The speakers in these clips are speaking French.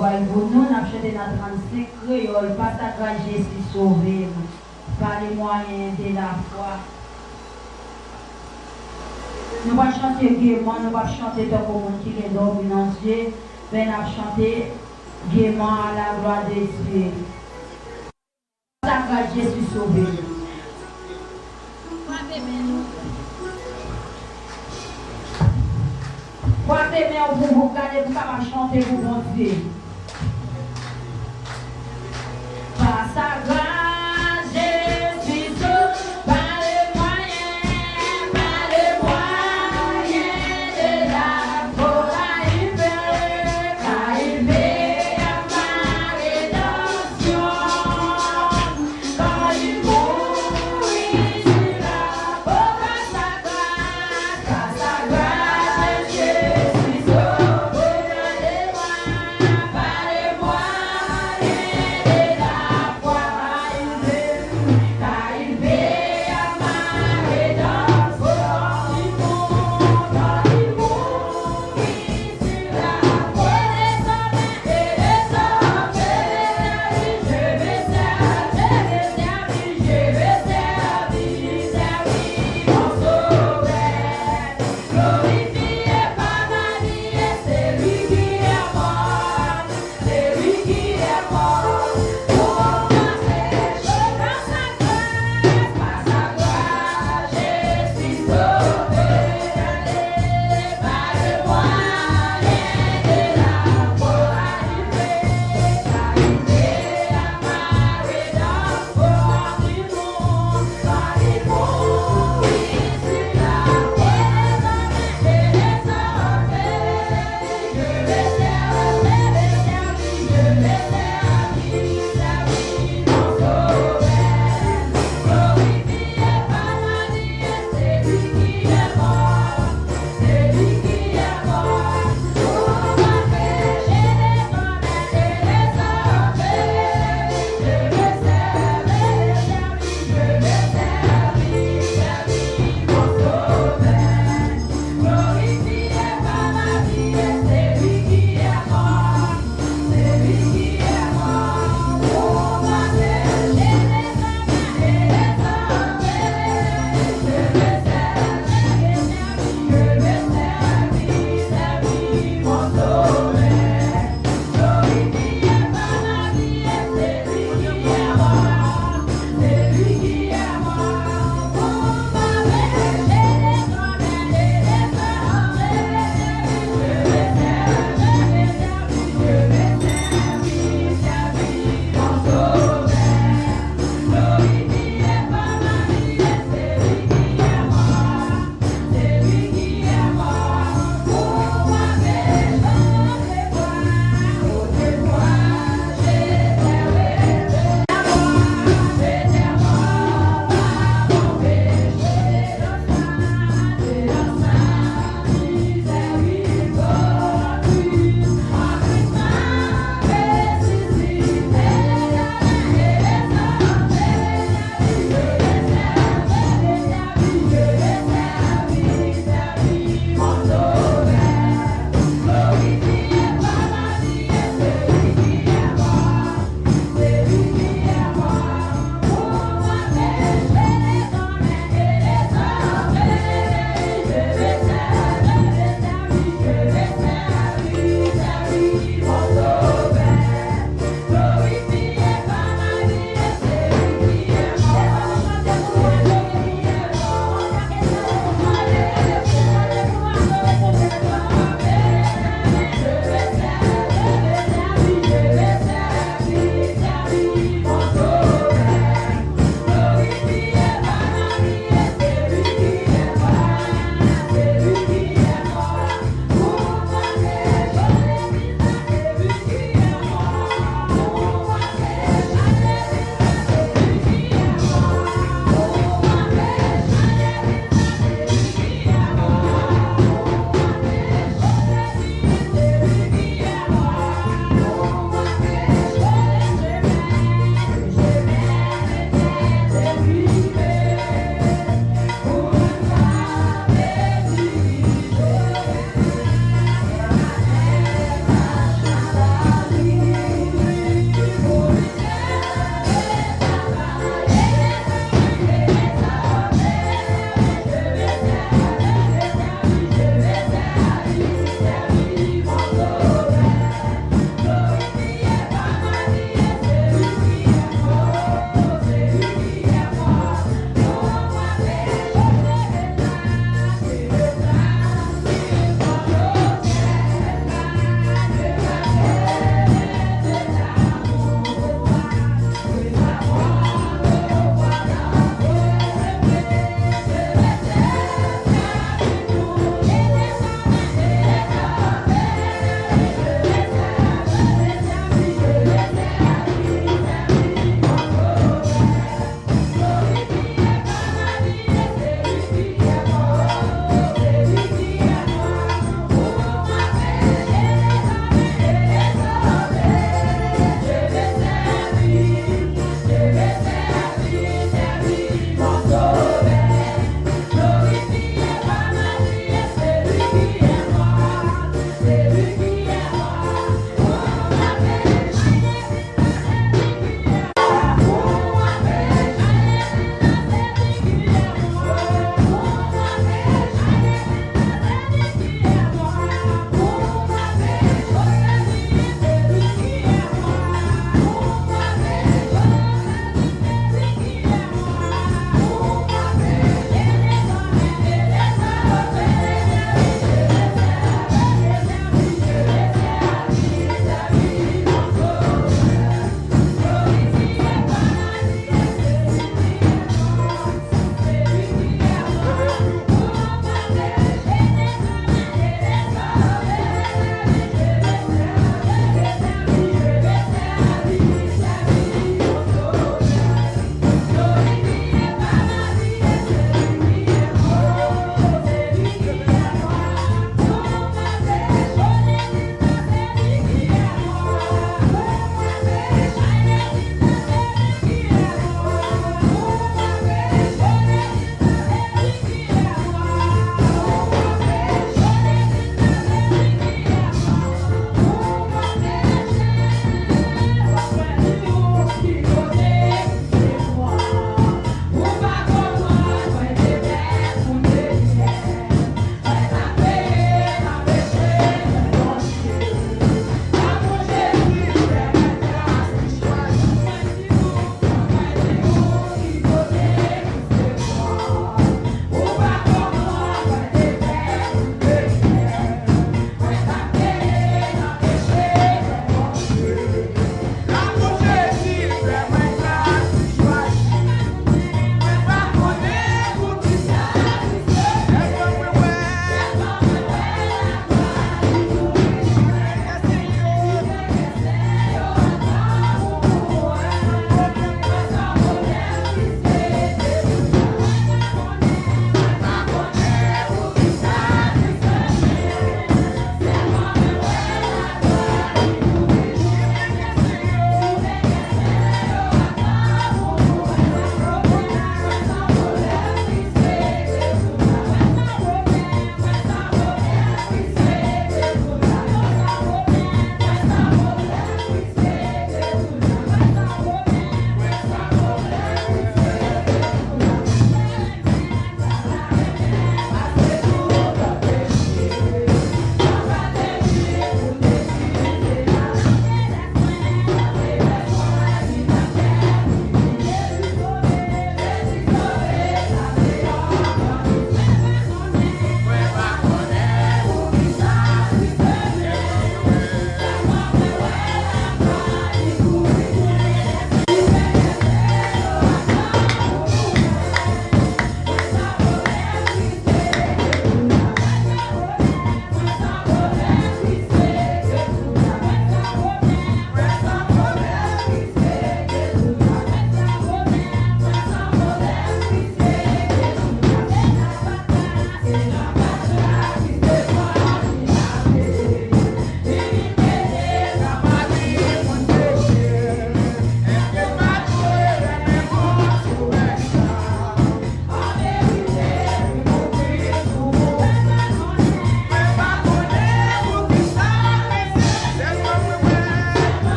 gloire pour nous. Nous avons chanté dans 35 créoles, par ta grâce, Jésus sauvé. Par les moyens de la foi. Nous allons chanter gaiement, nous allons chanter dans le monde qui est dominant Dieu, mais nous allons chanter gaiement à la gloire de Dieu. Par ta grâce, Jésus sauvé. Pour vous regarder, pour chanter pour mon Dieu. Par sa grâce, Jésus sauve, par les moyens de la foi, arriver à ma rédemption. Quand il mourit sur la peau, par sa grâce, Jésus sauve, par les moyens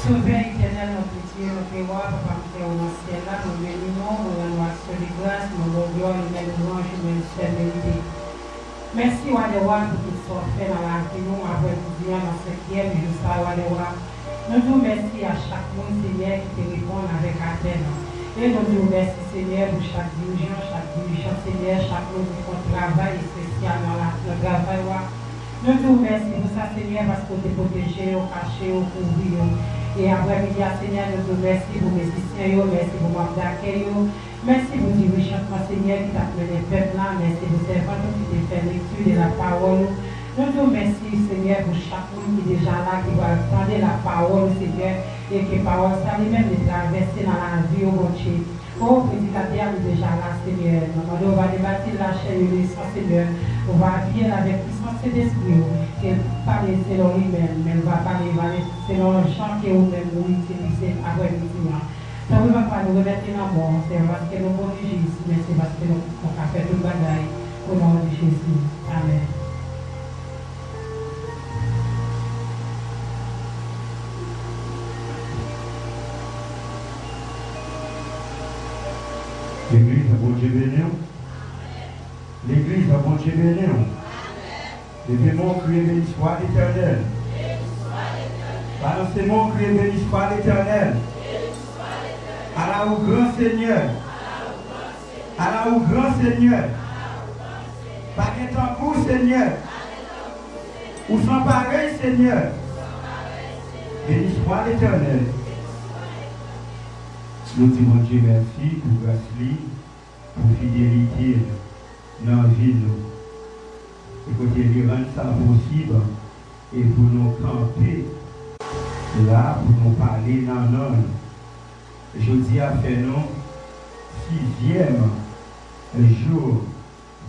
Père éternel, notre Dieu, notre roi, papa, nous faisons dans le ciel là, nous bénissons, nous rendons action de grâce, nous rendons gloire, nous rendons louange, nous rendons vérité. Merci, roi de roi, pour tout sont faits dans la vie, nous, après nous, dans le 5e, jusqu'à Walewa. Nous nous remercions à chaque monde, Seigneur, qui te répond avec appel. Et nous nous remercions, Seigneur, pour chaque dirigeant, Seigneur, chaque monde qui fait travail spécial dans le travail. Nous nous remercions pour ça, Seigneur, parce que tu es protégé, caché, couvert. Et après-midi, Seigneur, nous nous remercions pour mes musiciens, merci pour mon d'accueil. Merci pour le dirigeant, Seigneur, qui t'a mené le peuple là. Merci pour tes enfants qui t'a fait lecture de la parole. Nous te remercions, Seigneur, pour chaque monde qui est déjà là, qui va entendre la parole, Seigneur, et que la parole, ça lui-même de traverser dans la vie au bon Dieu. Oh, prédicateur, il est déjà là, Seigneur. On va débattre la chaîne de l'esprit, Seigneur. On va appuyer avec puissance d'esprit, et parler selon lui-même, mais on va parler selon le chant que vous-même vous utilisez après le Seigneur. Ça ne va pas nous remettre dans le monde, c'est parce que nous sommes Jésus, mais c'est parce que nous avons fait tout le bagaille au nom de Jésus. Amen. L'église a bon Dieu béni. L'église a bon Dieu béni. Levez-moi, criez béni soit l'Éternel. Balancez-moi, criez béni soit l'Éternel. Allah au grand Seigneur. Allah au grand Seigneur. Pas qu'un coup, Seigneur. Ou sans pareil, Seigneur. Béni soit l'Éternel. Nous disons Dieu merci pour grâce, pour fidélité dans la vie. Et pour lui rendre ça possible et pour nous camper là, pour nous parler dans l'homme. Je dis à faire nous 6e jour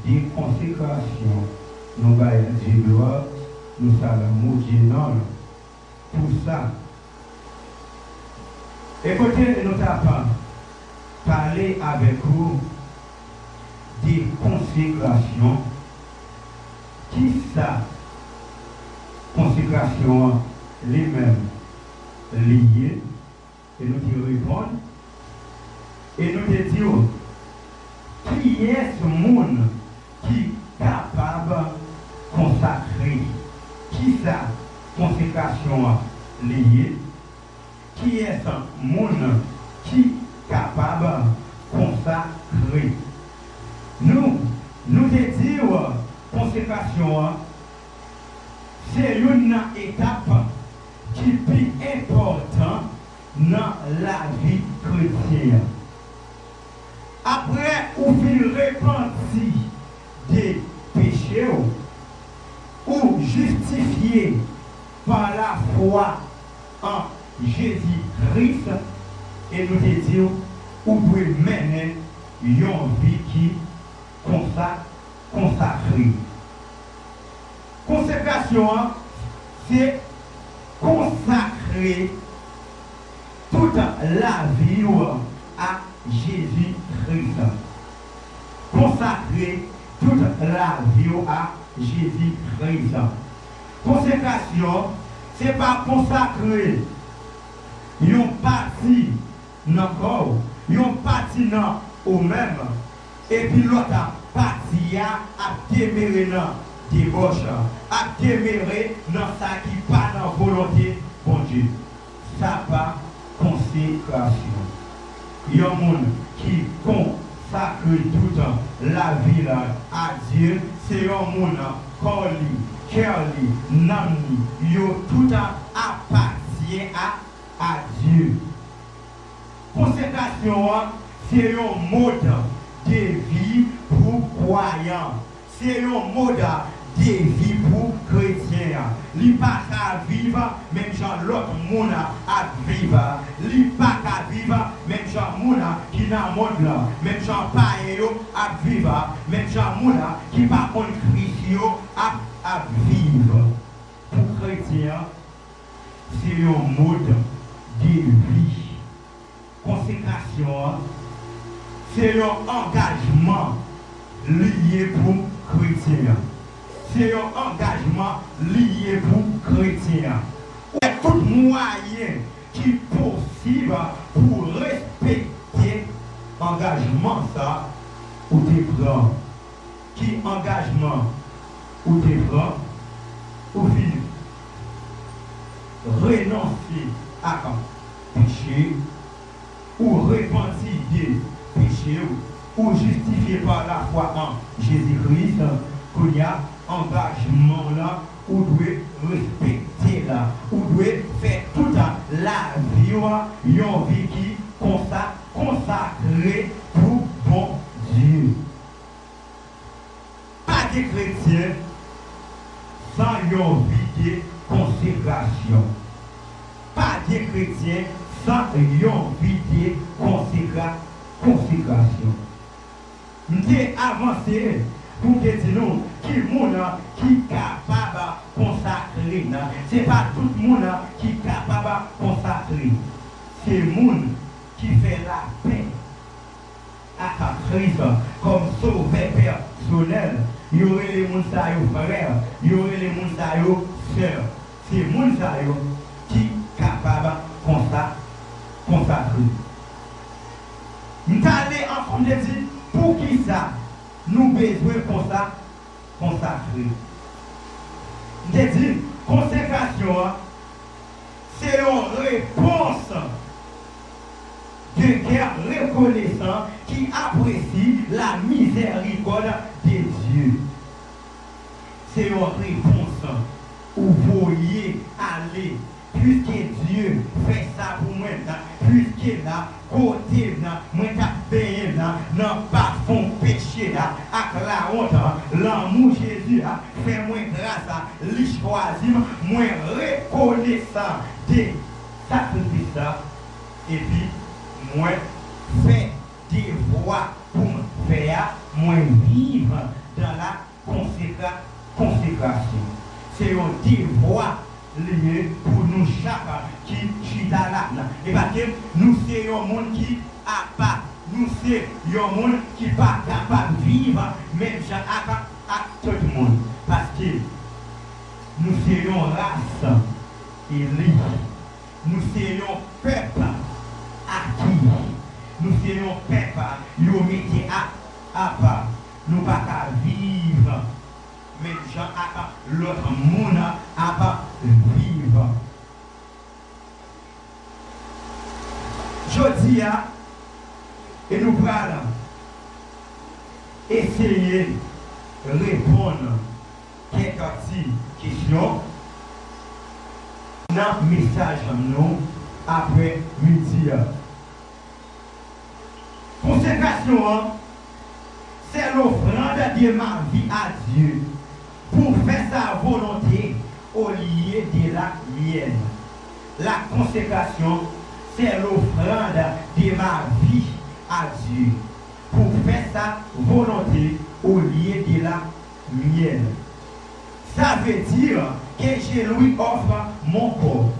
de consécration. Nous baillons Dieu gloire, nous saluons Dieu non. Pour ça, écoutez, nous avons parlé avec vous des consécrations. Qui ça? Consécration les mêmes liées. Et nous te répondons. Et nous te disons, qui est ce monde qui est capable de consacrer? Qui ça? Consécration liée. Qui est ce monde qui est capable de consacrer? Nous te disons, consécration, c'est une étape qui est plus importante dans la vie chrétienne. Après, vous vous repentir des péchés ou justifié par la foi en Jésus-Christ, et nous te disons, vous pouvez mener une vie qui consacrée. Consécration, c'est consacrer toute la vie à Jésus-Christ. Consacrer toute la vie à Jésus-Christ. Consécration, c'est pas consacrer une partie dans le corps, une partie dans au même, et puis l'autre partie à démérer dans débauche, à démérer dans ça qui pas dans la volonté bon Dieu. Ça pas consécration. Il y a un monde qui consacre toute la vie à Dieu, c'est un monde corps, cœur, âme, tout appartient à Dieu. Consécration, c'est un mode de vie pour croyants. C'est un mode de vie pour chrétiens. Il n'y a pas qu'à vivre, même genre l'autre monde à vivre. Il n'y a pas qu'à vivre, même genre monde qui est dans le monde là. Même genre païen à vivre. Même genre monde qui n'est pas contre Christ à vivre. Pour chrétiens, c'est un mode de vie. Consécration, c'est un engagement lié pour chrétien. C'est un engagement lié pour chrétien. Et tout moyen qui est possible pour respecter l'engagement, ça, ou te prend. Qui engagement ou te prend? renoncer à péché, ou repentir des péchés, ou justifier par la foi en Jésus-Christ, qu'il y a engagement là, ou doit respecter là, ou doit faire toute la vie, une vie qui consacrée pour bon Dieu. Pas de chrétien sans une vie de consécration. Pas de chrétien sans une vie de consécration. Nous avons avancé pour que nous, qui est capable de consacrer. Ce n'est pas tout le monde qui est capable de consacrer. C'est le monde qui fait la paix à Christ comme sauveur personnel. Il y aurait les gens frères, il y aurait les gens sœurs. C'est les gens qui sont capables de consacrer. Nous allons en dire pour qui ça nous besoin consacrer. Nous dit consécration, c'est une réponse de cœur reconnaissant qui apprécie la miséricorde de Dieu. C'est une réponse où vous voyez aller, puisque Dieu fait ça pour moi, puisque là, côté, moi, je non pas fond péché, avec la honte, l'amour Jésus, fait moi grâce, lui choisir, moi reconnaissant des sacrifices, et puis, moi, fait des voies pour me faire, moi, vivre dans la consécration. C'est des voies liées pour nous chaque qui est là. Et parce que nous sommes un monde qui n'a pas, nous sommes un monde qui n'est pas capable de vivre, même à tout le monde. Parce que nous sommes une race élue, nous sommes un peuple acquis. Nous sommes un peuple, nous mettons à part. Nous ne pouvons pas vivre. Mais gens à l'autre monde à pas vivre. Je dis, et nous allons essayer de répondre à quelques questions dans le message nous après midi. Consécration, c'est l'offrande de ma vie à Dieu pour faire sa volonté au lieu de la mienne. La consécration, c'est l'offrande de ma vie à Dieu pour faire sa volonté au lieu de la mienne. Ça veut dire que je lui offre mon corps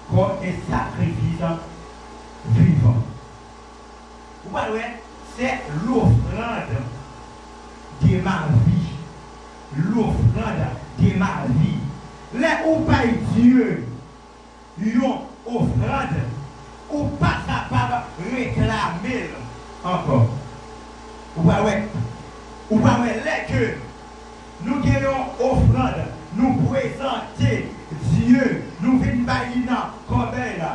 comme un sacrifice vivant. Vous voyez, c'est l'offrande de ma vie. L'offrande de ma vie. Les ou pas Dieu, une offrande, ou pas capable de réclamer encore. Vous voyez, les que nous gagnons offrande, nous présenter Dieu, nous venons bailler comme là.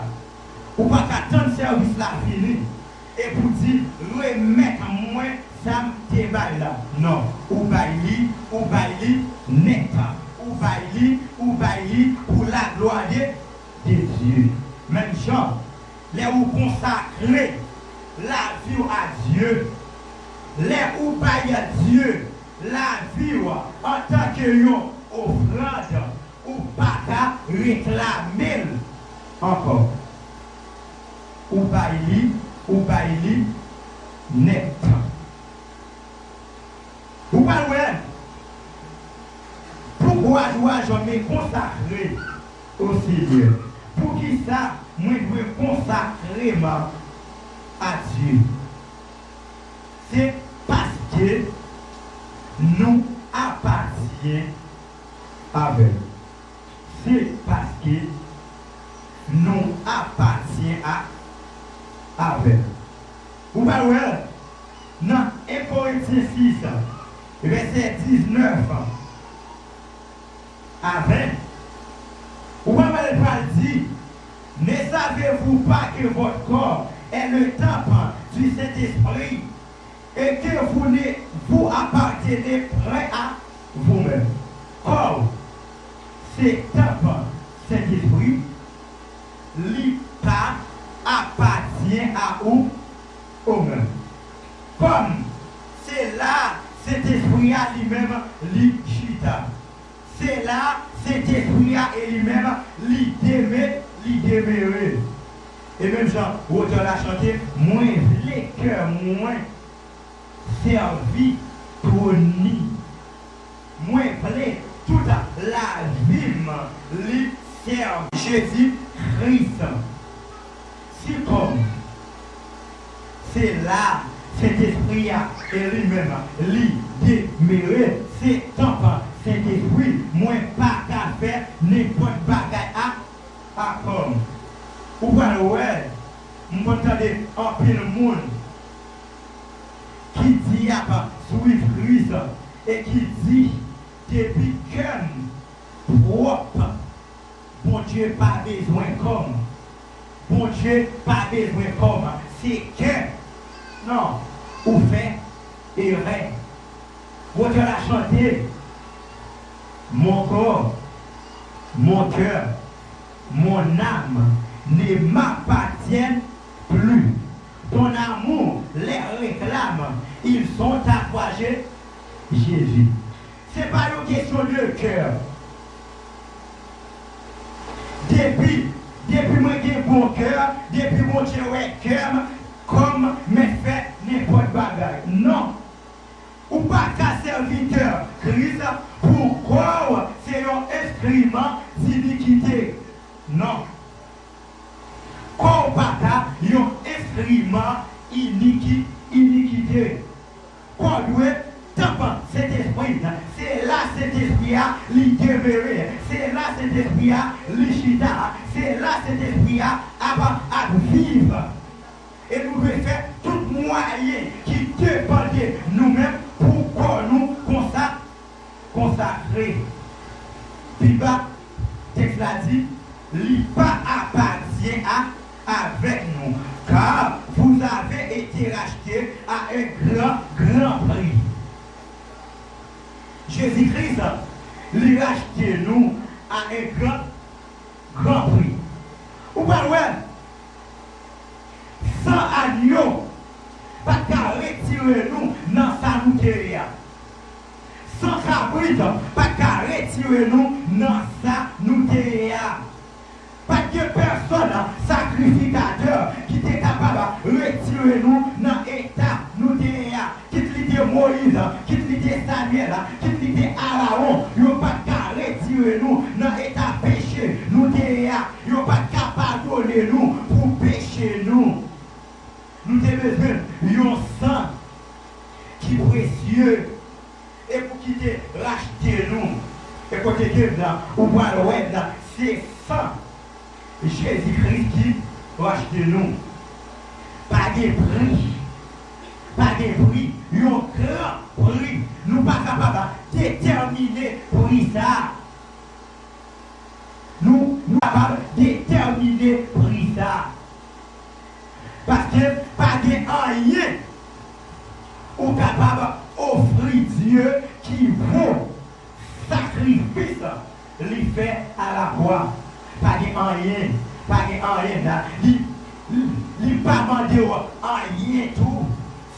Ou pas qu'attendre service la fini. Et pour dire, remettre moi, ça me débaille là. Non. Ou bailli, net. Ou bailli pour la gloire de Dieu. Même genre, les où consacrer la vie à Dieu, les où bailler à Dieu, la vie en tant que offrande, ou pas réclamer encore. Ou bailli net. Vous voyez, pourquoi dois-je me consacrer au Seigneur? Pour qui ça, moi je veux consacrer à Dieu? C'est parce que nous appartenons avec. C'est parce que nous appartenons avec. Vous voyez, dans 1 Corinthiens 6, verset 19 à 20, vous voyez, le dire savez-vous pas que votre corps est le temple du Saint-Esprit et que vous appartenez près à vous-même? Corps, c'est temple Saint-Esprit, l'État appartient à vous au même. Comme c'est là cet esprit à lui-même l'Ichita. C'est là cet esprit à lui-même l'idémé. Et même Jean, auteur l'a chanté, moins les cœurs, moins servi pour ni. Moins plaît toute la vie, lui serve Jésus-Christ. Si comme c'est là cet esprit et lui-même, l'idéméré, c'est temple, cet esprit, moins pas qu'à faire n'importe bagaille à comme. Ou pas ouais, vous entendez un peu le monde qui dit à pas suivre Christ et qui dit depuis qu'un propre, bon Dieu pas besoin comme. Bon Dieu pas besoin comme. C'est que, non, ou fait et rêve. Vous Dieu l'a chanté. Mon corps, mon cœur, mon âme ne m'appartiennent plus. Ton amour les réclame. Ils sont accrochés Jésus. Ce n'est pas une question de cœur. Depuis moi j'ai bon cœur, depuis mon Dieu j'ai cœur, comme mes fait n'importe bagaille. Non. Ou pas qu'un serviteur Christ, pourquoi c'est un instrument d'iniquité? Non. Quoi pas qu'un instrument iniquité? Quoi doit taper cet esprit? C'est là cet esprit a l'idéméré. C'est là cet esprit a l'Ichita. C'est là cet esprit a vivre. Et nous devons faire tout moyen qui dépend de nous-mêmes pour nous consacrer. Puis bas, texte l'a dit, l'IPA appartient avec nous, car vous avez été rachetés à un grand prix. Jésus-Christ, lui racheté nous à un grand prix. Ou pas ouais? Sans agneau, pas qu'à retirer nous dans sa noutéria. Sans cabrit, pas qu'à retirer nous dans sa noutéria. Pas que personne, sacrificateur, qui était capable de retirer nous dans l'état noutéria. Quitte l'idée Moïse, quitte l'idée Samuel, quitte l'idée Aaron, il n'y a pas qu'à retirer nous dans l'état péché noutéria. Il n'y a pas capable de donner nous pour pécher nous. Nous avons besoin d'un sang qui est précieux et pour qui te racheter nous. Et quand tu es là, ou voir le web là, c'est sang. Jésus-Christ qui rachète nous. Pas de prix. Pas de prix. Un grand prix. Nous ne sommes pas capables de déterminer prix ça. Nous sommes capables de déterminer prix ça. Parce que pas de rien ou capable d'offrir Dieu qui vaut sacrifice lui fait à la croix. Pas de rien, pas de rien là. Il pas demandé rien tout,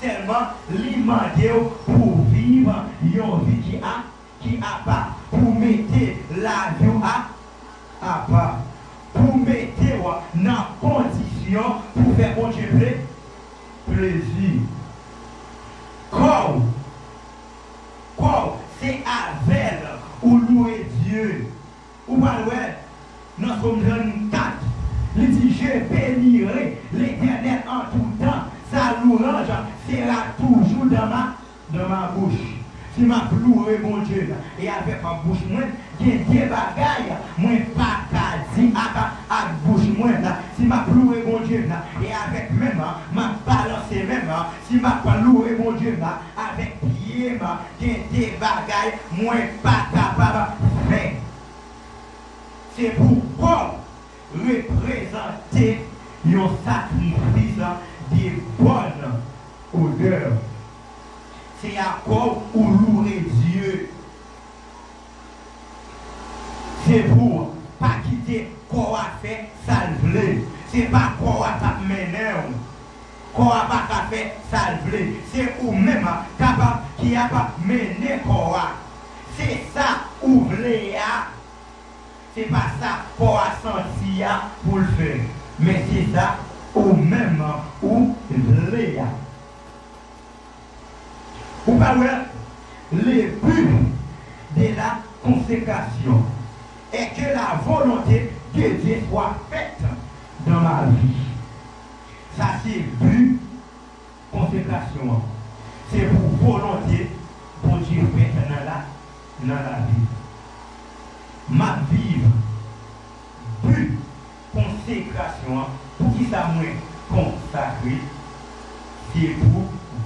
seulement il demandé pour vivre une vie qui a pas, pour mettre la vie à part. Pour mettre dans condition pour faire bon Dieu plaisir. Corps, c'est avec ou louer Dieu. Ou pas nous sommes dans 4. Il dit je bénirai l'Éternel en tout temps. Sa louange sera toujours dans ma bouche. Si ma loué mon Dieu et avec ma bouche moi, il y a des bagailles, moi pas qu'à dire à bouche moi si ma loué mon Dieu et avec même ma balance même si ma pas loué mon Dieu avec pied il y a des bagailles, moi pas capable de faire. C'est pourquoi représenter un sacrifice de bonne odeur. C'est Jacob où louer Dieu. C'est pour pas quitter quoi a fait salver. C'est pas quoi a mené. Quoi pas fait salver. C'est ou même capable qui a pas mené quoi. C'est ça ou voulez. C'est pas ça quoi a senti pour le faire. Mais c'est ça ou même ou voulez. Ou pas le but de la consécration est que la volonté de Dieu soit faite dans ma vie. Ça c'est but consécration. C'est pour volonté pour Dieu faite dans la vie. Ma vie, but consécration, pour qui ça me consacré, c'est pour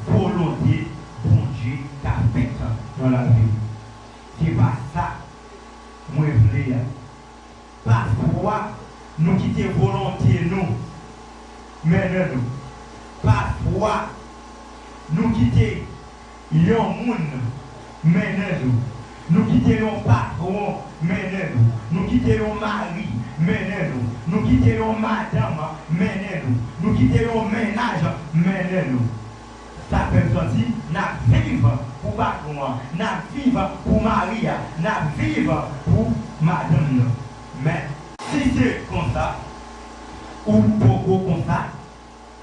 volonté pour Dieu qui a fait dans la vie. C'est pas ça, moi je voulais. Parfois, nous quittons volonté, nous, mais nous. Parfois, nous quittons un monde, mais nous. Nous quittons un patron, mais nous quittons un mari, mais nous quittons madame, mais nous quittons un ménage, mais nous. Ça peut sortir, nous vivons pour patron, nous vivons pour mari, nous vivons pour madame. Mais si c'est comme ça, ou beaucoup comme ça,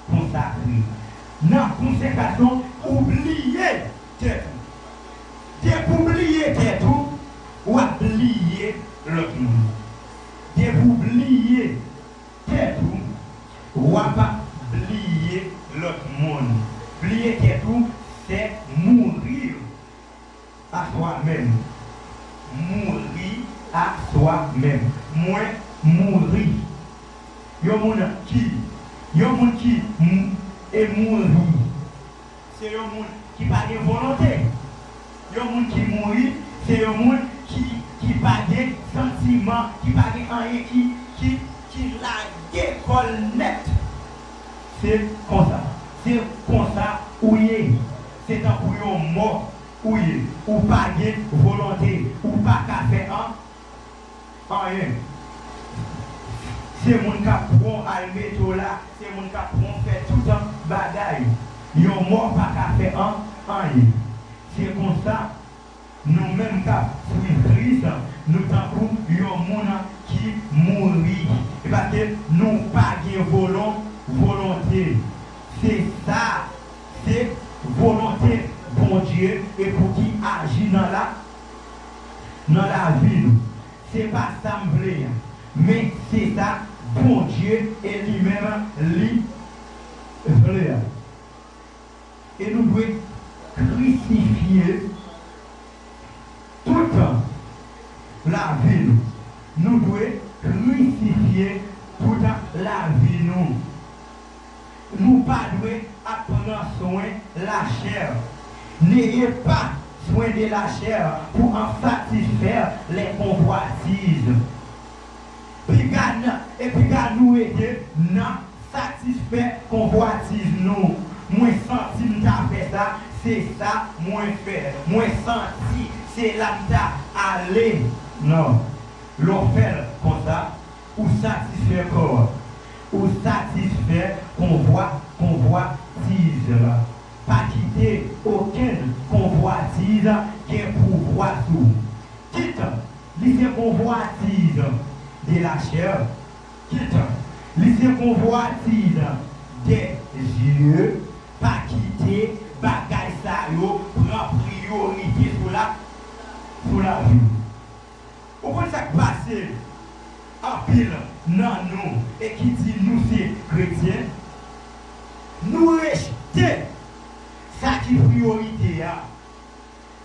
consacré. Dans la consécration, oubliez tête. Dès que vous oubliez tête, ou oubliez l'autre monde. Dès que vous oubliez tête, ou oubliez l'autre monde. Oublier tête, c'est mourir à soi-même. Mourir à soi-même. Moi, mourir. Il y a un monde qui est mourir. C'est un monde qui n'a pas de volonté. Il y a un monde qui mourit. C'est un monde qui n'a pas de sentiment, qui n'a pas de rien, qui l'a d'école nette. C'est comme ça. C'est comme ça où il est. C'est un où il est mort. Où il est. Ou pas de volonté. Ou pas qu'à faire rien. C'est mon cap pour aller là, c'est mon cap pour faire tout un bagaille. Ils ont mort pas qu'à faire rien. C'est comme ça, nous-mêmes cap pour Christ, nous t'avons un monde qui mourit. Parce que nous pas de volonté. C'est ça, c'est volonté bon Dieu et pour qui agit dans la vie. C'est pas ça me plaît. Mais c'est ça, bon Dieu et lui-même, lui, frère. Et nous devons crucifier toute la vie. Nous devons crucifier toute la vie. Nous pas devons prendre soin de la chair. N'ayez pas soin de la chair pour en satisfaire les convoitises. Et puis nous aider à satisfaire convoitise nous. Moi senti m'ta fait ça, c'est ça moi faire. Moi senti c'est là m'ta aller. Non. L'on fait comme ça ou satisfaire corps. Ou satisfaire convoitise. Pas quitter aucune convoitise qui est pouvoir tout. Quitte les convoitises de la chair, quitte les convoitises des yeux, pas quitter bagaille ça yo, prend priorité sur la vie. Au point ça passe en pile non nous et qui dit nous c'est chrétiens, nous rejeter ça qui priorité a.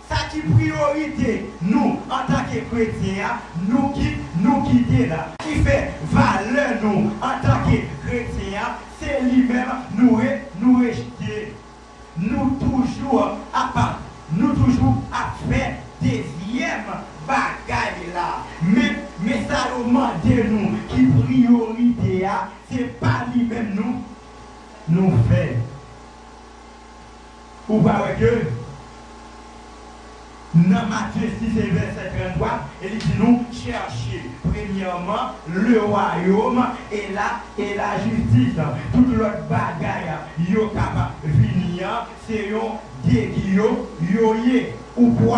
Ça qui priorité, nous, en tant que chrétiens, nous quitter là, qui fait valeur nous, en tant que chrétiens, c'est lui-même nous rejeter. Nous toujours à faire deuxième bagaille là. Mais ça, demandez-nous qui priorité, c'est pas lui-même nous fait. Ou pas que dans Matthieu 6 et verset 33, il dit nous chercher premièrement le royaume et la justice. Toute l'autre bagaille, yo capable venir, c'est un déguio, yoye. Ou pour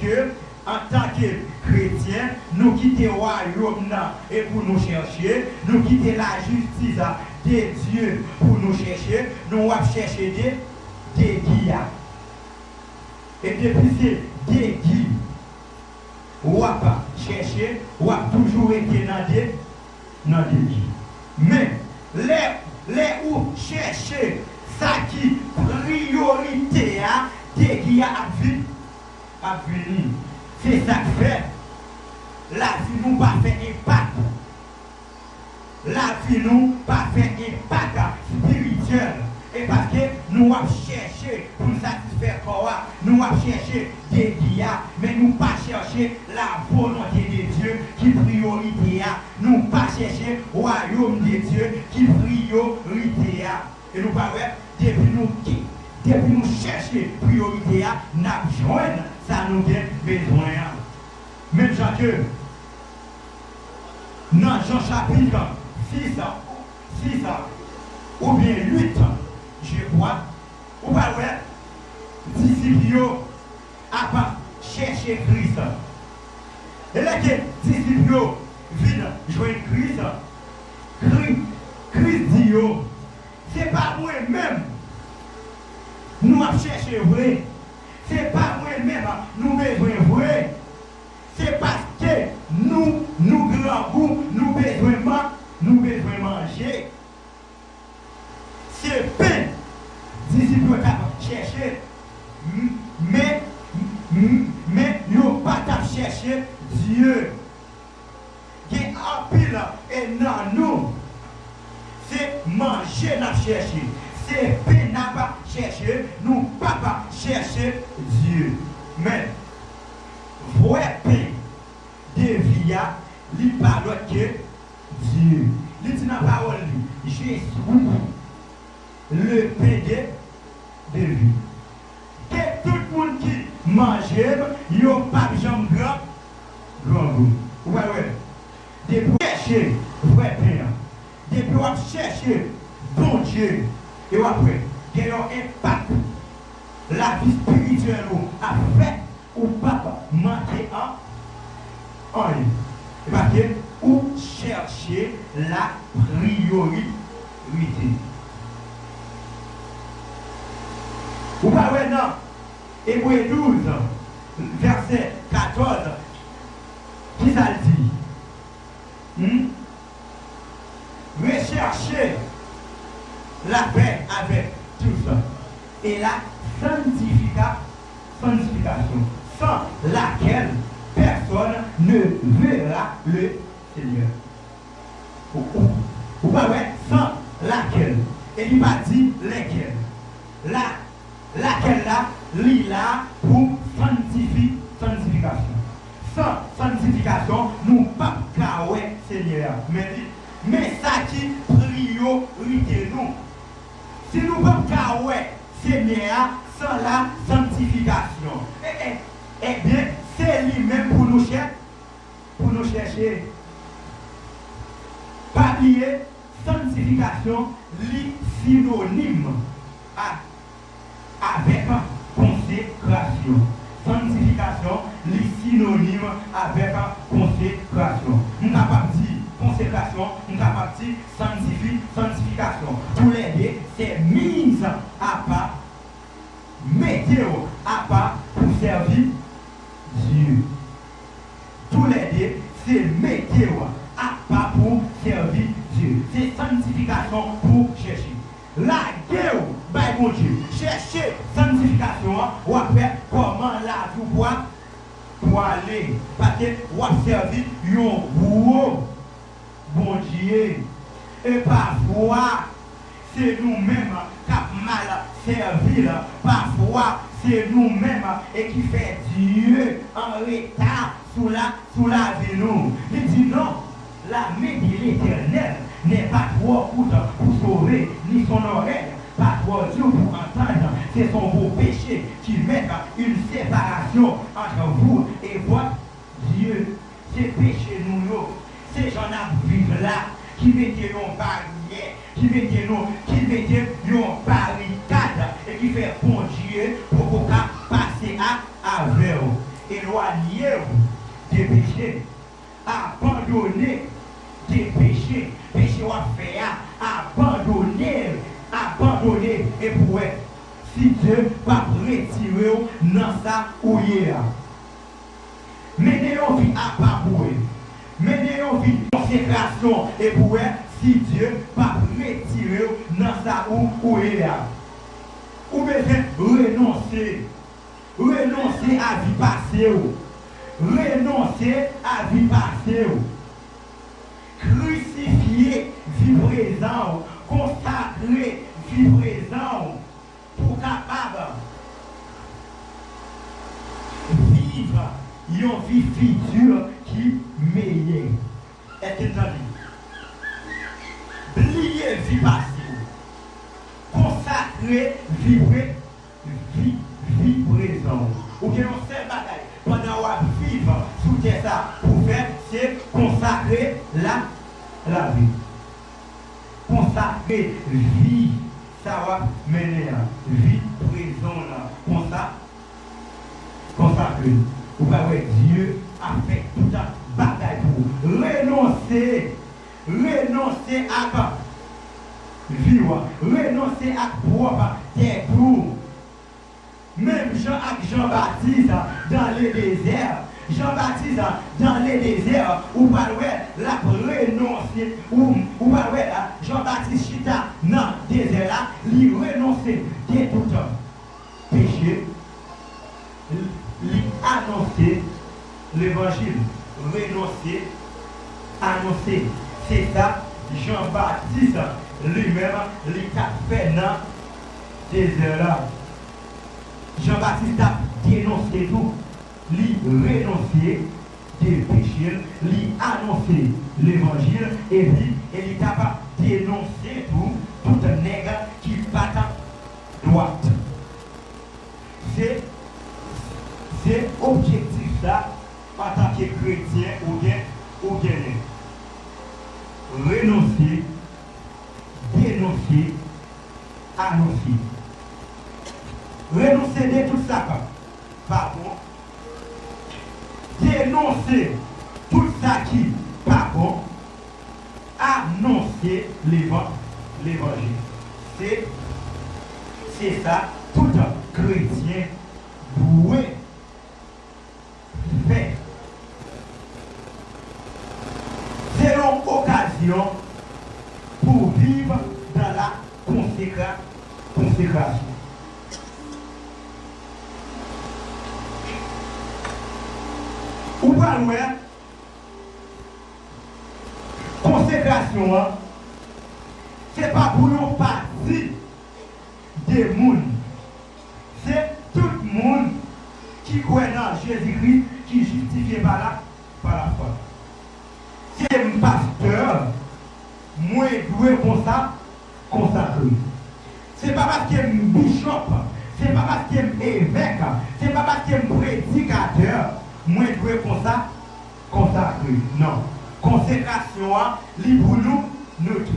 que en tant que chrétien, nous quitter le royaume et pour nous chercher, nous quitter la justice de Dieu pour nous chercher, nous allons chercher des guides. Et depuis ces des guides, on va pas chercher, on va toujours être dans des guides. Mais les où chercher ça qui priorité des guides à venir. C'est ça que fait. La vie nous pas fait impact. La vie nous pas fait impact spirituel. Et parce que nous avons cherché pour nous satisfaire quoi, nous avons cherché des guides, mais nous pas cherché la volonté de Dieu qui priorité. Nous pas cherché le royaume de Dieu qui priorité. Et nous pas depuis nous chercher priorité, nous avons besoin ça nous a besoin. Même Jean que dans Jean chapitre 6 ou bien 8, je crois, ou pas ouais, disciples à pas chercher Christ. Et là que disciples viennent joindre Christ dit c'est pas moi-même. Nous avons cherché vrai. C'est pas moi-même, nous besoin vrai. C'est parce que nous grands goûts, nous besoin manger. C'est peine. Disciples chercher. Mais nous pas chercher Dieu. Qui est en pile et non nous. C'est manger la chercher. C'est peine à pas chercher, nous pas chercher Dieu. Mais, vrai pain de vie, il parle que Dieu. Il dit dans la parole, Jésus, le pain de vie. Que tout le monde qui mange, il n'y a pas de jambes grand goût. Ouais. Depuis chercher vrai pain, depuis chercher bon Dieu. Et après, il y a un impact. La vie spirituelle a fait ou pas manquer en rien. Parce que ou chercher la priorité. Ou pas maintenant, Hébreux 12, verset 14, qui ça dit? Recherchez la paix avec tout ça. Et la sanctification, sans laquelle personne ne verra le Seigneur. Ou pas ouais, sans laquelle. Et il m'a dit lesquelles. Laquelle là, l'ila pour sanctification. Sans sanctification, nous pas qu'à ouais Seigneur. Mais ça qui priorité nous. Si nous ne pouvons pas ouais, Seigneur, sans la sanctification, eh bien, c'est lui-même pour nous chercher. Pas oublier, sanctification, synonyme avec consécration. Sanctification, synonyme avec consécration. Nous n'avons pas dit consécration, nous n'avons pas dit sanctification. Tous les deux, c'est mise à part, météo à part pour servir Dieu. Tous les deux, c'est météo à part pour servir Dieu. C'est sanctification pour chercher. La guerre, mon Dieu, chercher sanctification, ou après comment la vie pour aller. Parce que vous servir un gros bon Dieu. Et parfois, c'est nous-mêmes qui avons mal servi. Parfois, c'est nous-mêmes et qui fait Dieu en retard sous la vie nous. Il dit non, la main de l'Éternel n'est pas trop courte pour sauver, ni son oreille pas trop dure pour entendre. C'est son beau péché qui met une séparation entre vous et votre Dieu. C'est péché nous, ces gens-là vivent là, qui mettent une barrière, qui mettent une barricade et qui fait bon Dieu pour qu'on passer avec vous. Éloignez-vous des péchés, abandonnez des péchés, péché à faire, abandonner et pour être. Si Dieu va retirer dans sa ouïe. Menez une vie à pas pour menez une vie de consécration et pour être. Si Dieu va retirer dans sa ouïe. Ou bien renoncer à vie passée. Renoncer à vie passée. Crucifier vie présente. Consacrer vie présente. Pour capable vivre une vie future qui meilleure. Est-ce que oublier vie passée. Consacrer vie présente. Ou bien on sait bataille pendant qu'on vivre sous terre ça pour faire, c'est consacrer la vie. Consacrer vie, ça va mener à vie présente là. Consacrer. Vous voyez, Dieu a fait tout un bataille pour renoncer à vivre, renoncer à propre terre pour. Même Jean-Baptiste dans le désert, Jean-Baptiste dans le désert, ou pas la renoncer, ou pas Jean-Baptiste Chita dans le désert là, il renoncer de tout péché, il annoncer l'évangile, renoncer, annoncer. C'est ça, Jean-Baptiste lui-même, il a fait dans le désert là. Jean-Baptiste a dénoncé tout, lui renoncer des péchés, lui annoncer l'évangile et il a dénoncé tout nègre qui bat à droite. C'est objectif ça en tant que chrétien ou bien renoncer, dénoncer, annoncer. Renoncer de tout ça, pardon. Dénoncer tout ça qui, pardon. Annoncer l'évangile. C'est ça, tout chrétien doit faire. C'est l'occasion pour vivre dans la consécration. Ou pas loin, consécration, c'est pas pour une partie des mondes. C'est tout le monde qui croit dans Jésus-Christ, qui est justifié par la foi. C'est un pasteur, moi, doué comme ça, consacré. C'est pas parce qu'il est un bishop, c'est pas parce qu'il est un évêque, c'est pas parce qu'il est un prédicateur. Moi, je veux consacrer. Non. Consécration, pour nous tous.